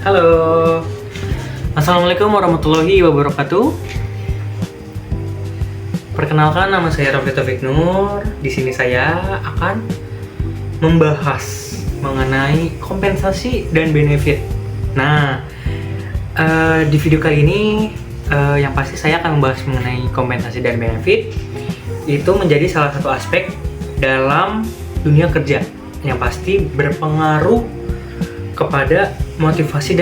Halo. Assalamualaikum warahmatullahi wabarakatuh. Perkenalkan, nama saya Raffi Taufik Nur. Di sini saya akan membahas mengenai kompensasi dan benefit. Nah, di video kali ini yang pasti saya akan membahas mengenai kompensasi dan benefit. Itu menjadi salah satu aspek dalam dunia kerja yang pasti berpengaruh kepada motivasi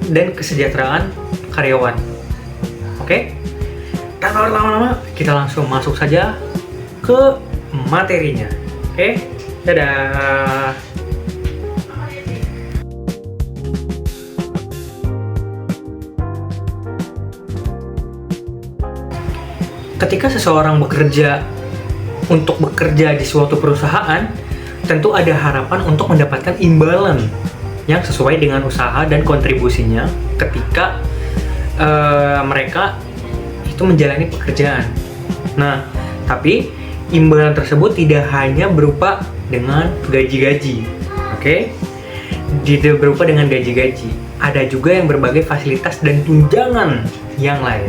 dan kesejahteraan karyawan. Oke? Tanpa berlama-lama, kita langsung masuk saja ke materinya. Oke? Dadah! Ketika seseorang untuk bekerja di suatu perusahaan, tentu ada harapan untuk mendapatkan imbalan yang sesuai dengan usaha dan kontribusinya ketika mereka itu menjalani pekerjaan. Nah, tapi imbalan tersebut tidak hanya berupa dengan gaji-gaji, oke? Tidak berupa dengan gaji-gaji. Ada juga yang berbagai fasilitas dan tunjangan yang lain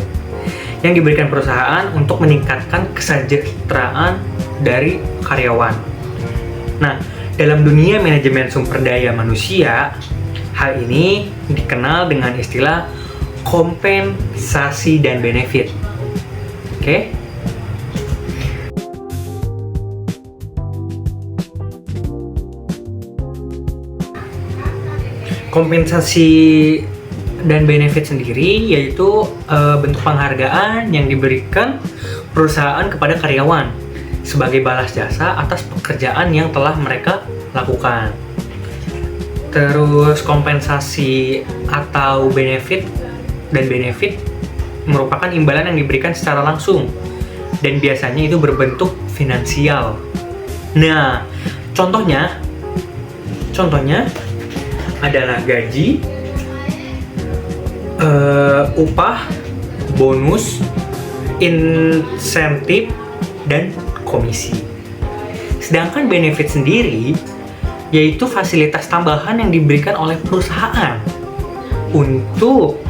yang diberikan perusahaan untuk meningkatkan kesejahteraan dari karyawan. Nah, dalam dunia manajemen sumber daya manusia, hal ini dikenal dengan istilah kompensasi dan benefit. Oke? Kompensasi dan benefit sendiri yaitu bentuk penghargaan yang diberikan perusahaan kepada karyawan sebagai balas jasa atas pekerjaan yang telah mereka lakukan. Terus kompensasi atau benefit merupakan imbalan yang diberikan secara langsung dan biasanya itu berbentuk finansial. Nah, contohnya adalah gaji, upah, bonus, insentif, dan komisi. Sedangkan benefit sendiri yaitu fasilitas tambahan yang diberikan oleh perusahaan untuk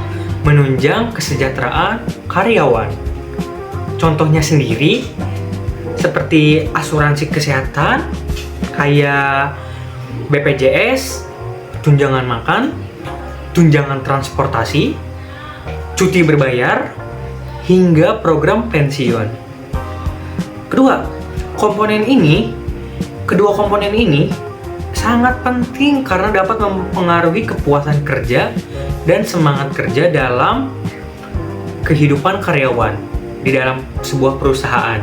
menunjang kesejahteraan karyawan. Contohnya sendiri seperti asuransi kesehatan kayak BPJS, tunjangan makan, tunjangan transportasi, cuti berbayar, hingga program pensiun. Kedua komponen ini sangat penting karena dapat mempengaruhi kepuasan kerja dan semangat kerja dalam kehidupan karyawan di dalam sebuah perusahaan.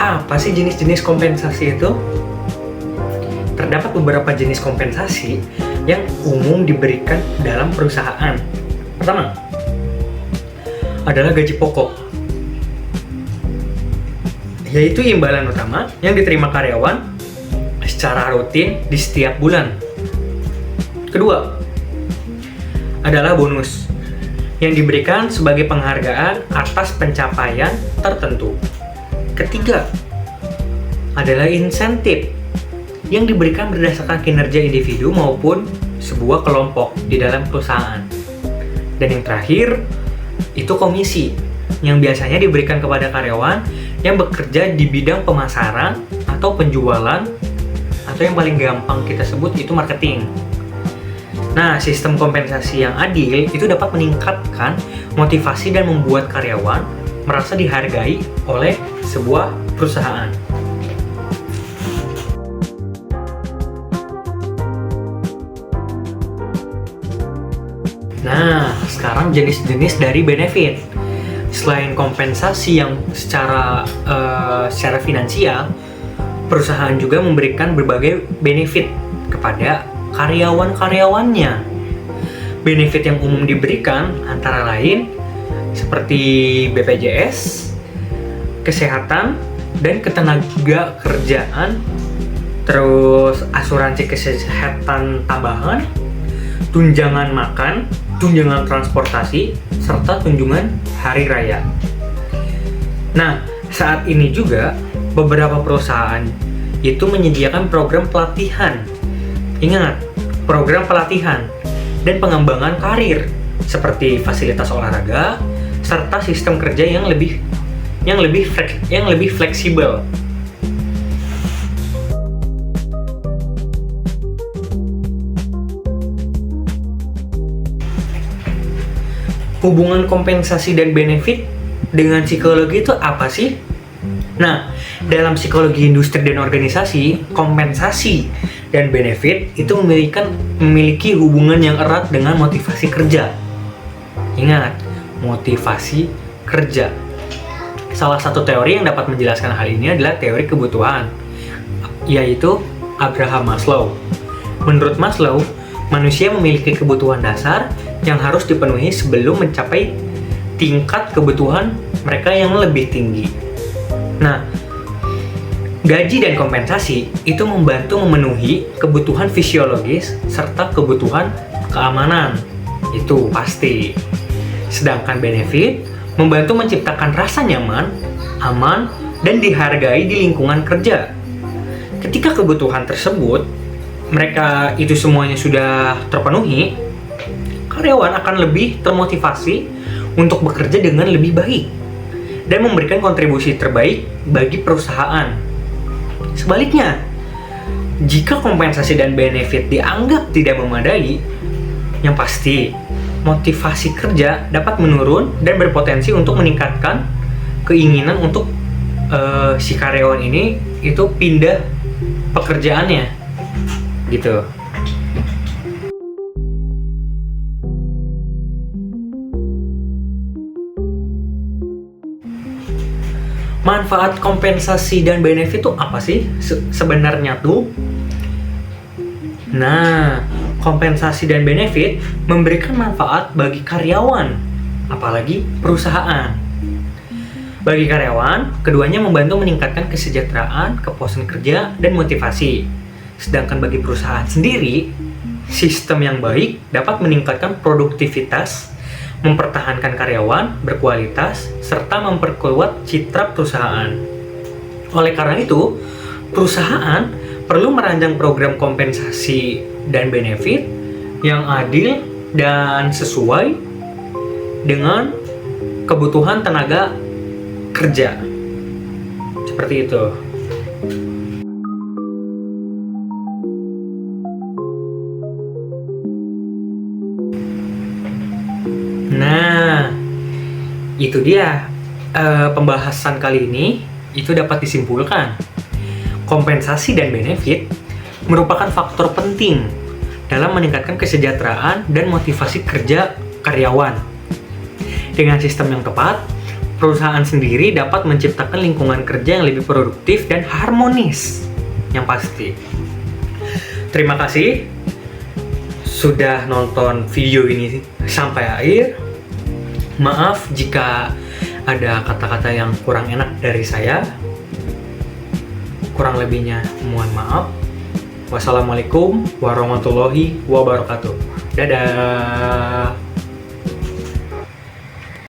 Apa sih jenis-jenis kompensasi itu? Terdapat beberapa jenis kompensasi yang umum diberikan dalam perusahaan. Pertama, adalah gaji pokok, yaitu imbalan utama yang diterima karyawan secara rutin di setiap bulan. Kedua, adalah bonus yang diberikan sebagai penghargaan atas pencapaian tertentu. Ketiga, adalah insentif yang diberikan berdasarkan kinerja individu maupun sebuah kelompok di dalam perusahaan. Dan yang terakhir, itu komisi yang biasanya diberikan kepada karyawan yang bekerja di bidang pemasaran atau penjualan, atau yang paling gampang kita sebut itu marketing. Nah, sistem kompensasi yang adil itu dapat meningkatkan motivasi dan membuat karyawan merasa dihargai oleh sebuah perusahaan. Nah, sekarang jenis-jenis dari benefit. Selain kompensasi yang secara finansial, perusahaan juga memberikan berbagai benefit kepada karyawan-karyawannya. Benefit yang umum diberikan antara lain seperti BPJS, kesehatan, dan ketenaga kerjaan, terus asuransi kesehatan tambahan, tunjangan makan, tunjangan transportasi, serta tunjangan hari raya. Nah, Saat ini juga beberapa perusahaan itu menyediakan program pelatihan. Ingat, program pelatihan dan pengembangan karir seperti fasilitas olahraga serta sistem kerja yang lebih fleksibel. Hubungan kompensasi dan benefit dengan psikologi itu apa sih? Nah, dalam psikologi industri dan organisasi, kompensasi dan benefit itu memiliki hubungan yang erat dengan motivasi kerja. Ingat, motivasi kerja. Salah satu teori yang dapat menjelaskan hal ini adalah teori kebutuhan, yaitu Abraham Maslow. Menurut Maslow, manusia memiliki kebutuhan dasar yang harus dipenuhi sebelum mencapai tingkat kebutuhan mereka yang lebih tinggi. Nah, gaji dan kompensasi itu membantu memenuhi kebutuhan fisiologis serta kebutuhan keamanan. Itu pasti. Sedangkan benefit membantu menciptakan rasa nyaman, aman, dan dihargai di lingkungan kerja. Ketika kebutuhan tersebut, mereka itu semuanya sudah terpenuhi, karyawan akan lebih termotivasi untuk bekerja dengan lebih baik dan memberikan kontribusi terbaik bagi perusahaan. Sebaliknya, jika kompensasi dan benefit dianggap tidak memadai, yang pasti motivasi kerja dapat menurun dan berpotensi untuk meningkatkan keinginan untuk si karyawan ini itu pindah pekerjaannya, gitu. Manfaat kompensasi dan benefit itu apa sih sebenarnya tuh? Nah, kompensasi dan benefit memberikan manfaat bagi karyawan, apalagi perusahaan. Bagi karyawan, keduanya membantu meningkatkan kesejahteraan, kepuasan kerja, dan motivasi. Sedangkan bagi perusahaan sendiri, sistem yang baik dapat meningkatkan produktivitas, mempertahankan karyawan berkualitas, serta memperkuat citra perusahaan. Oleh karena itu, perusahaan perlu merancang program kompensasi dan benefit yang adil dan sesuai dengan kebutuhan tenaga kerja. Seperti itu. Nah, itu dia pembahasan kali ini. Itu dapat disimpulkan, kompensasi dan benefit merupakan faktor penting dalam meningkatkan kesejahteraan dan motivasi kerja karyawan. Dengan sistem yang tepat, perusahaan sendiri dapat menciptakan lingkungan kerja yang lebih produktif dan harmonis, yang pasti. Terima kasih sudah nonton video ini sampai akhir. Maaf jika ada kata-kata yang kurang enak dari saya. Kurang lebihnya mohon maaf. Wassalamualaikum warahmatullahi wabarakatuh. Dadah.